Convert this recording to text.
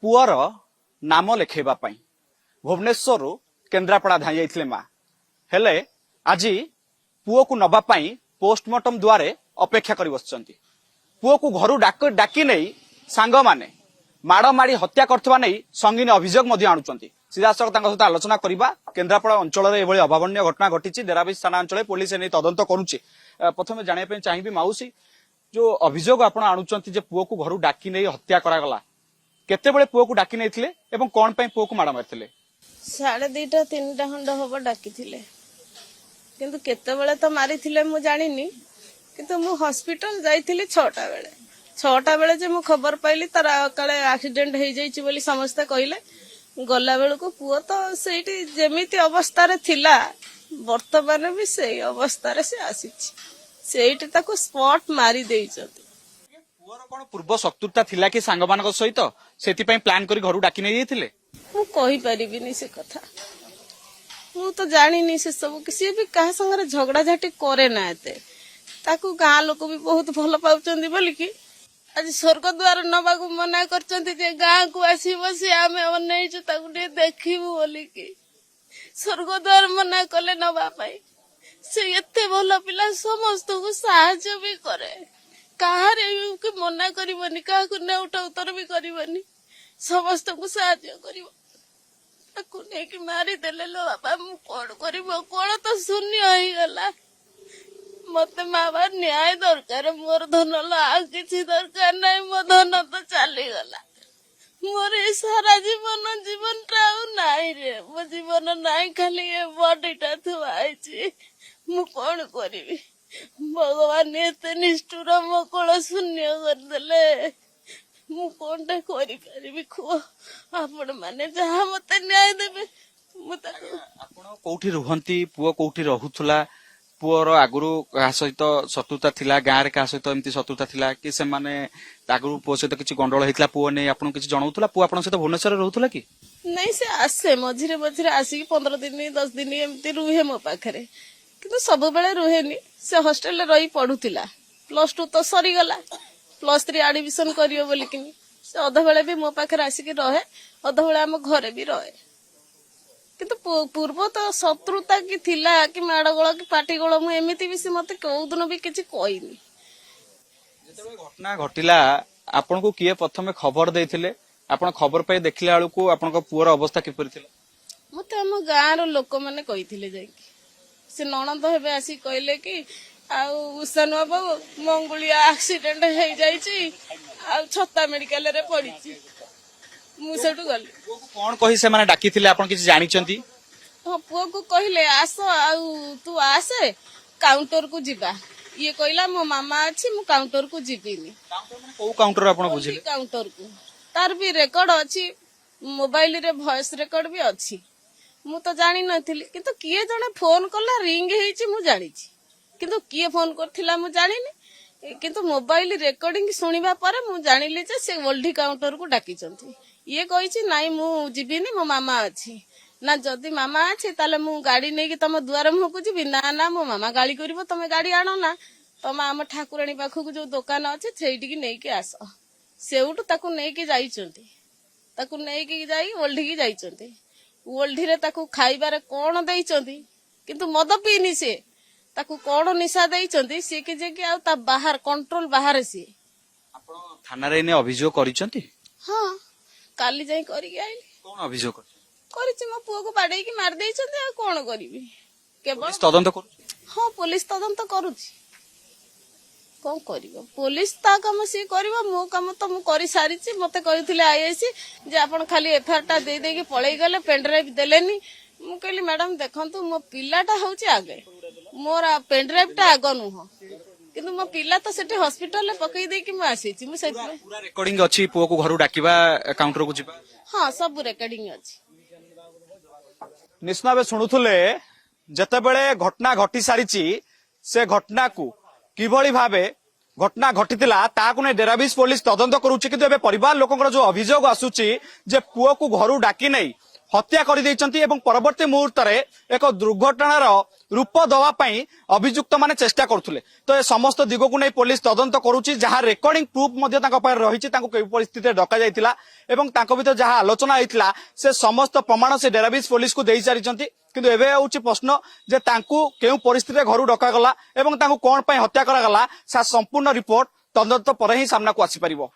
Poor नाम लेखेबा पई भुवनेश्वर केन्द्रापड़ा धाई जाइथिले मा हेले आज पुओ को नबा पई पोस्टमार्टम द्वारे अपेक्षा करि बसचंती। पुओ को घरु डाकी नहीं सांग माने माड़ माड़ी हत्या करथबा नहीं संगीन अभियोग मध्य आणुचंती। सीधासख तांका सहित आलोचना करबा। केन्द्रापड़ा अंचल रे एभली अभावनीय घटना घटिछि। डेराबिस थाना अंचल पुलिस एने तदंत करूछि। प्रथमे जानिया पई चाहिबी माउसी जो अभियोग आपण आणुचंती जे पुओ को घरु डाकी नहीं हत्या करा गला केते बेले पुओ को डाकी नैथिले एवं कोन पई पुओ को माड़ मारथिले? 2:30 3टा खंड हब डाकी किंतु केते बेले तो मारी मु जानिनी किंतु मु हॉस्पिटल जाइथिली 6टा बेले 6टा बेले जे मु खबर पाइली तार काले एक्सीडेंट हो जाइछि बोली समस्ते कहले गला बेल को पुओ तो सेठी जेमिति अवस्था रे थिला वर्तमान भी सेही अवस्था रे से आसीछि सेठी ताको स्पॉट मारी देइछथि। पुओर कोन पूर्व शत्रुता थिला कि सांग मानक सहित सेति पई प्लान करी घरु डाकी नै जाइथिले? मु कहि परिबिनी से कथा मु तो जानिनी से सब किसी भी कहा संगे झगड़ा झाटी करे ना एते ताकू गाँ लोक भी बहुत भल पाउचंदी बोली कि आज स्वर्ग द्वार नबा को मना करचंती जे गाँ को आसी बसी आमे अनैछु ताकू टे देखिबु बोली कि स्वर्ग द्वार मना कले नबा पाई से एते भल पिला समस्त को सहायता भी करे काहारे के मना करबनी काहा को ने उठा उतर भी करबनी समस्त को सहायता करिवो ताकू ने कि मारी देले लो बाबा मु कोन करबो कोन तो शून्य होई गला मते मावा न्याय दरकार मोर धन आ किसी दरकार नहीं मो धन तो चली गला मोर सारा जीवन नाई रे मो जीवन नाई खाली ये बॉडीटा थुआइछि मु कोन करिवि भगवान एते निष्ठुर मो कोल शून्य कर देले मु कोनटा करि परिबि खो आपण माने जहा मते न्याय देबे मु ताको। आपण कोठी रहंती पुओ कोठी रहुथला पुओर आगुरु का सहित शत्रुता थिला गाँ रे का सहित एमती शत्रुता थिला कि से माने आगुरु पुओ सहित किछि गंडोळ हेतला पुओ ने आपण किछि जणाउथला पुओ आपण सहित भुवनेश्वर रहउथला कि नहीं से आसे मझिरे मझिरे आसी 15 दिन 10 दिन एमती रुहे मो पाखरे किंतु सब बेले रुहेनी से हॉस्टल रे रही पढुतिला +2 तो सरी गला +3 एडमिशन करियो बोली कि से अध बेले भी मो पाखरे आसी कि रहे अध बेले हम घरे भी रहे किंतु पूर्व तो शत्रुता कि थिला कि माड़गोल कि पाटीगोल मु एमिति भी से मते कोउ दिन भी किछि कहिनी। जेतबे घटना घटिला आपन को किए प्रथमे खबर देथिले आपण खबर पे देखले आलु को आपण को पुअर अवस्था किपर थिला? मते हम गाँ रो लोक माने कहिथिले जाई से नणंद हेबे आसी कहले कि आउ उसन बाबू मंगुलिया एक्सीडेंट हो जाइछि आ छत्ता मेडिकल रे पड़िछि मु सेटु गली पुओ को कोन कहि से माने डाकी थिले आपण किछि जानि चंती? हां पुओ को कहले आस आउ तू आसे काउंटर को जिबा ये कहला मो मामा अछि मु काउंटर को जिबिनी। काउंटर माने को काउंटर आपण बुझिले? काउंटर को तार भी रेकॉर्ड अछि मोबाइल रे वॉइस रेकॉर्ड भी अछि मु तो जानि नथिली किंतु किए जने फोन कला रिंग हेछि मु जानिछि किंतु किए फोन करथिला मु जानिनी किंतु मोबाइल रेकॉर्डिंग सुनिबा पर मु जानिली जे से ओल्डी काउंटर को डाकी चंती ये कहिछि नाइ मु जिबिनी मो मामा अछि ना जदी मामा अछि ताले मु गाड़ी नै कि तम दुआर मुह को जिबि ना ना मो मामा गाड़ी करबो तमे गाड़ी आनो ना तम हम ठाकुराणी पाखु को जो दुकान अछि छैठी की नै कि आस सेउटु ताकू नै कि जाइचंती ताकू नै कि जाई ओल्डी की जाइचंती ओल्डी रे ताकू खाइबारे कोन दैचंती किंतु मद पीनी से ताकू कोन निशा दैचंती से कि जे कि आ ता बाहर कंट्रोल बाहर से आपण थाना रे ने अभियोग करिसंती? हां काली जाई करी आइली। कोन अभियोग करिछि मो पुओ को बाडै की मार दैचंती आ कोन करिवि केवल पुलिस तदंत करू? हां पुलिस तदंत करूछि कोन करिवो पुलिस ता काम से करिवो मो काम तो मु करि सारिछि मते कहिथिले आईआईसी जे आपण खाली एफआर टा दे दे के पळै गले पेन ड्राइव देलेनी मु कहली मैडम देखंतु मो पिलाटा होउछि आगे मोर पेन ड्राइव टा आगो नुह किंतु मो पिला तो सेठी हॉस्पिटल ले पकई दे कि मु आसीछि मु सेठी पूरा रेकॉर्डिंग अछि पुओ को घरु डाकीबा काउंटर को जिबा? हां सब रेकॉर्डिंग अछि। निस्नाबे सुनुथुले जते बेले घटना घटी सारिछि से घटना को किभଳି भाबे घटना घटितिला ताकु ने डेराबिस पुलिस तदंत करूछि किंतु एबे परिवार लोकଙ୍କର जो अभियोग आसुछि जे पुओ को घरु डाकी नै हत्या कर परवर्ती मुहूर्त एक दुर्घटनार रूप दवा अभियुक्त माने चेष्टा करुले तो ए समस्त दिग को नहीं पुलिस तदंत करुच्ची जहाँ रेकर्डिंग प्रूफ रही परिस्थिति डका जाइतिला एवं तांको भीतर जहाँ आलोचना होता से समस्त प्रमाण से डेराबीच पुलिस को दे सारी किंतु एबे होउची प्रश्न जे तांकू केउ परिस्थिति घर डका गला एवं तांकू कोन पई हत्या करा गला सा संपूर्ण रिपोर्ट तदंत पर ही सामना को आसी परिबो।